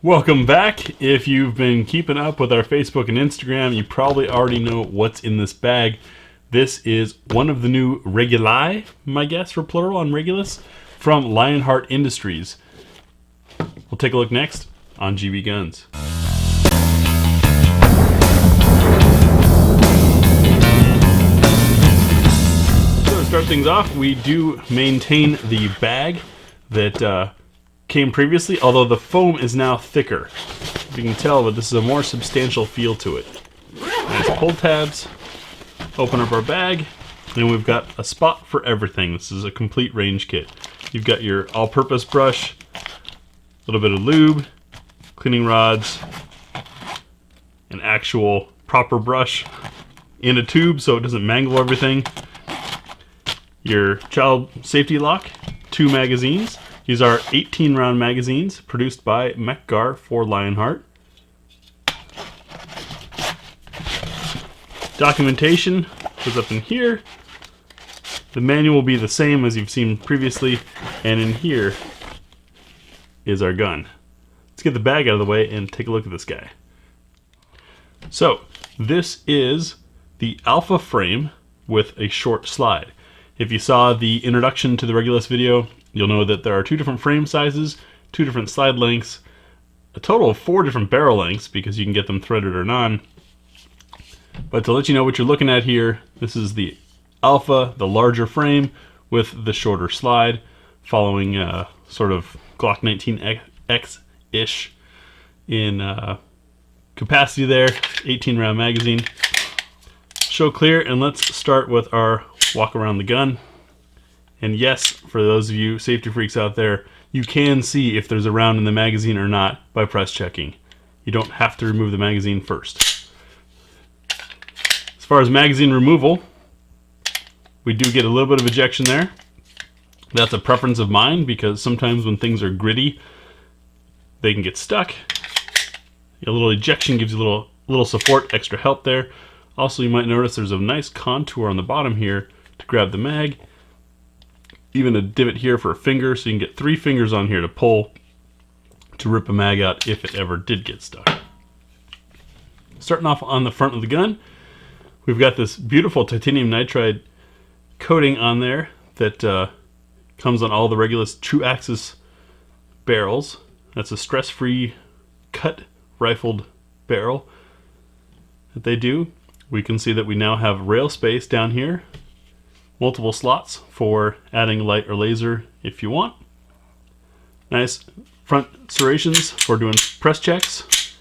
Welcome back. If you've been keeping up with our Facebook and Instagram, you probably already know what's in this bag. This is one of the new Reguli, my guess for plural on Regulus, from Lionheart Industries. We'll take a look next on GBGuns. So to start things off, we do maintain the bag that came previously, although the foam is now thicker. You can tell that this is a more substantial feel to it. Nice pull tabs, open up our bag, and we've got a spot for everything. This is a complete range kit. You've got your all-purpose brush, a little bit of lube, cleaning rods, an actual proper brush in a tube so it doesn't mangle everything, your child safety lock, 2 magazines. These are 18-round magazines produced by Mechgar for Lionheart. Documentation is up in here. The manual will be the same as you've seen previously, and in here is our gun. Let's get the bag out of the way and take a look at this guy. So, this is the Alpha frame with a short slide. If you saw the introduction to the Regulus video, you'll know that there are 2 different frame sizes, 2 different slide lengths, a total of 4 different barrel lengths because you can get them threaded or non. But to let you know what you're looking at here, this is the Alpha, the larger frame with the shorter slide, following sort of Glock 19X-ish in capacity there, 18-round magazine. Show clear, and let's start with our walk around the gun. And yes, for those of you safety freaks out there, you can see if there's a round in the magazine or not by press checking. You don't have to remove the magazine first. As far as magazine removal, we do get a little bit of ejection there. That's a preference of mine because sometimes when things are gritty, they can get stuck. A little ejection gives you a little support, extra help there. Also, you might notice there's a nice contour on the bottom here to grab the mag. Even a divot here for a finger, so you can get 3 fingers on here to pull to rip a mag out if it ever did get stuck. Starting off on the front of the gun, we've got this beautiful titanium nitride coating on there that comes on all the Regulus true axis barrels. That's a stress-free cut rifled barrel that they do. We can see that we now have rail space down here. Multiple slots for adding light or laser if you want. Nice front serrations for doing press checks.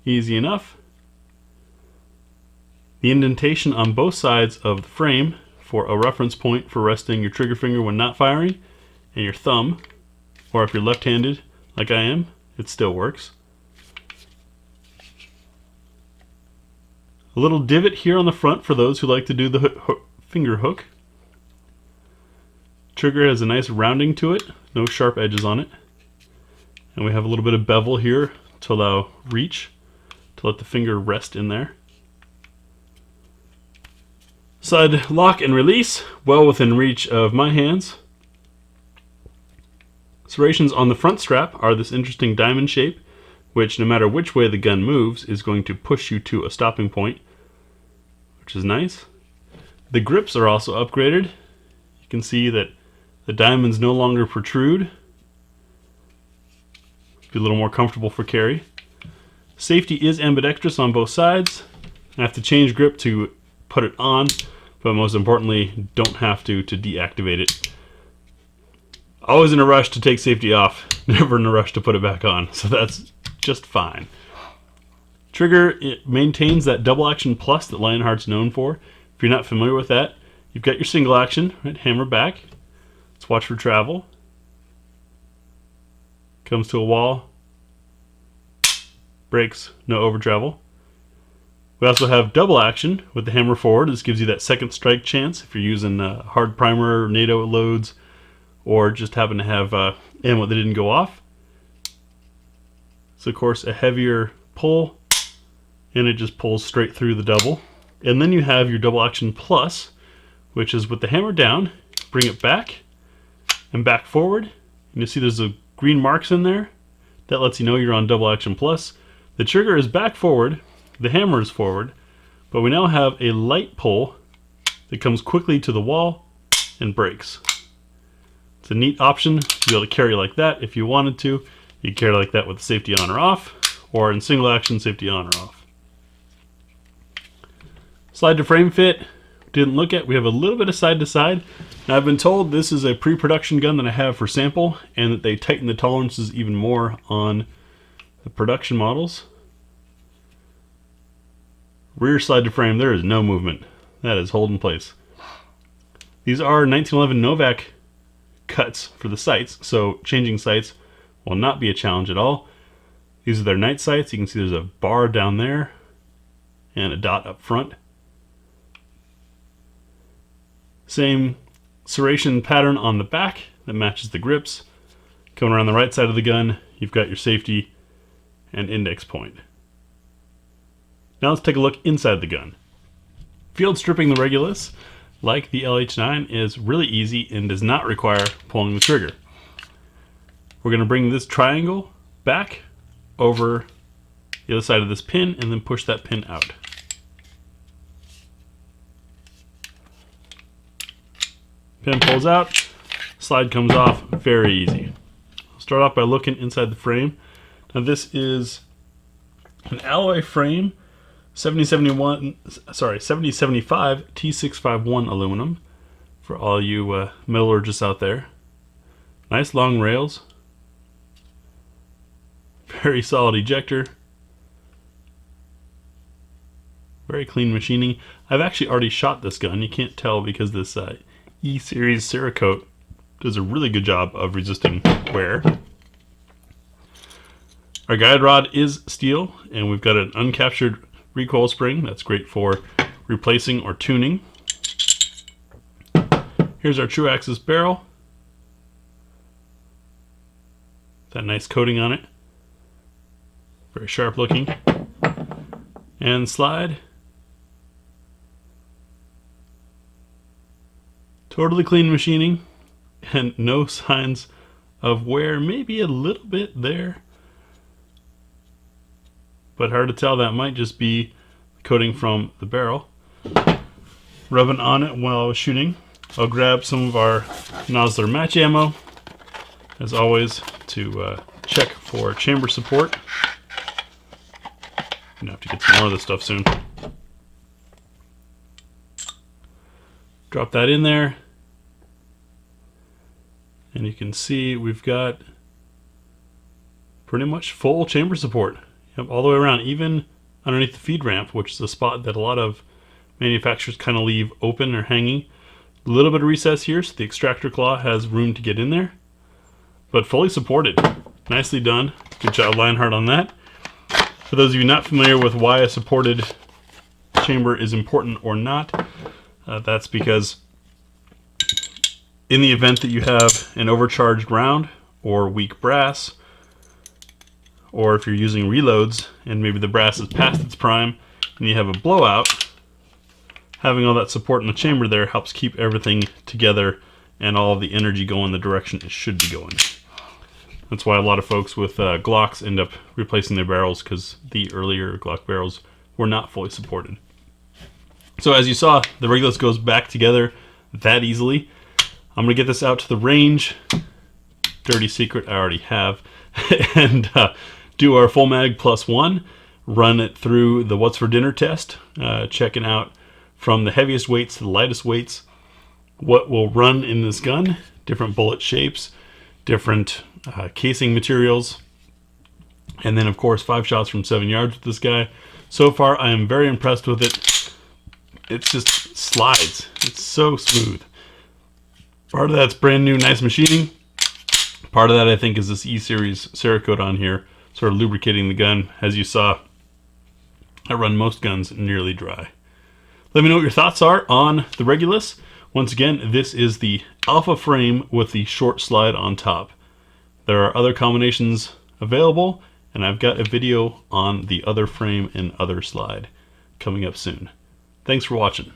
Easy enough. The indentation on both sides of the frame for a reference point for resting your trigger finger when not firing, and your thumb, or if you're left-handed like I am, it still works. A little divot here on the front for those who like to do the finger hook. Trigger has a nice rounding to it, no sharp edges on it. And we have a little bit of bevel here to allow reach, to let the finger rest in there. Side lock and release, well within reach of my hands. Serrations on the front strap are this interesting diamond shape, which no matter which way the gun moves is going to push you to a stopping point, which is nice. The grips are also upgraded. You can see that the diamonds no longer protrude. Be a little more comfortable for carry. Safety is ambidextrous on both sides. I have to change grip to put it on, but most importantly, don't have to deactivate it. Always in a rush to take safety off, never in a rush to put it back on, so that's just fine. Trigger, it maintains that double action plus that Lionheart's known for. If you're not familiar with that, you've got your single action, right? Hammer back. Let's watch for travel. Comes to a wall. Breaks, no over travel. We also have double action with the hammer forward. This gives you that second strike chance if you're using hard primer, NATO loads, or just happen to have ammo that didn't go off. It's of course a heavier pull, and it just pulls straight through the double. And then you have your double action plus, which is with the hammer down, bring it back and back forward. And you see there's a green marks in there That lets you know you're on double action plus. The trigger is back forward, the hammer is forward, but we now have a light pull that comes quickly to the wall and breaks. It's a neat option to be able to carry like that if you wanted to. You can carry like that with the safety on or off, or in single action, safety on or off. Slide to frame fit, didn't look at. We have a little bit of side to side. Now I've been told this is a pre-production gun that I have for sample, and that they tighten the tolerances even more on the production models. Rear slide to frame, there is no movement. That is holding place. These are 1911 Novak cuts for the sights, so changing sights will not be a challenge at all. These are their night sights. You can see there's a bar down there and a dot up front. Same serration pattern on the back that matches the grips. Coming around the right side of the gun, you've got your safety and index point. Now let's take a look inside the gun. Field stripping the Regulus, like the LH9, is really easy and does not require pulling the trigger. We're going to bring this triangle back over the other side of this pin and then push that pin out. Pin pulls out, slide comes off, very easy. I'll start off by looking inside the frame. Now this is an alloy frame, 7075 T651 aluminum for all you metallurgists out there. Nice long rails, very solid ejector, very clean machining. I've actually already shot this gun. You can't tell because this E-Series Cerakote does a really good job of resisting wear. Our guide rod is steel, and we've got an uncaptured recoil spring. That's great for replacing or tuning. Here's our true axis barrel. That nice coating on it. Very sharp looking. And slide. Totally clean machining and no signs of wear. Maybe a little bit there, but hard to tell. That might just be coating from the barrel. Rubbing on it while I was shooting. I'll grab some of our Nosler match ammo, as always, to check for chamber support. I'm gonna have to get some more of this stuff soon. Drop that in there. And you can see we've got pretty much full chamber support. Yep, all the way around, even underneath the feed ramp, which is a spot that a lot of manufacturers kind of leave open or hanging. A little bit of recess here, so the extractor claw has room to get in there, but fully supported. Nicely done. Good job, Lionheart, on that. For those of you not familiar with why a supported chamber is important or not, that's because in the event that you have an overcharged round or weak brass, or if you're using reloads and maybe the brass is past its prime and you have a blowout, having all that support in the chamber there helps keep everything together and all of the energy going the direction it should be going. That's why a lot of folks with Glocks end up replacing their barrels, because the earlier Glock barrels were not fully supported. So as you saw, the Regulus goes back together that easily. I'm going to get this out to the range. Dirty secret, I already have. And do our full mag +1. Run it through the what's for dinner test. Checking out from the heaviest weights to the lightest weights what will run in this gun. Different bullet shapes, different casing materials. And then of course 5 shots from 7 yards with this guy. So far I am very impressed with it. It just slides. It's so smooth. Part of that's brand new, nice machining. Part of that, I think, is this E-Series Cerakote on here, sort of lubricating the gun. As you saw, I run most guns nearly dry. Let me know what your thoughts are on the Regulus. Once again, this is the alpha frame with the short slide on top. There are other combinations available, and I've got a video on the other frame and other slide coming up soon. Thanks for watching.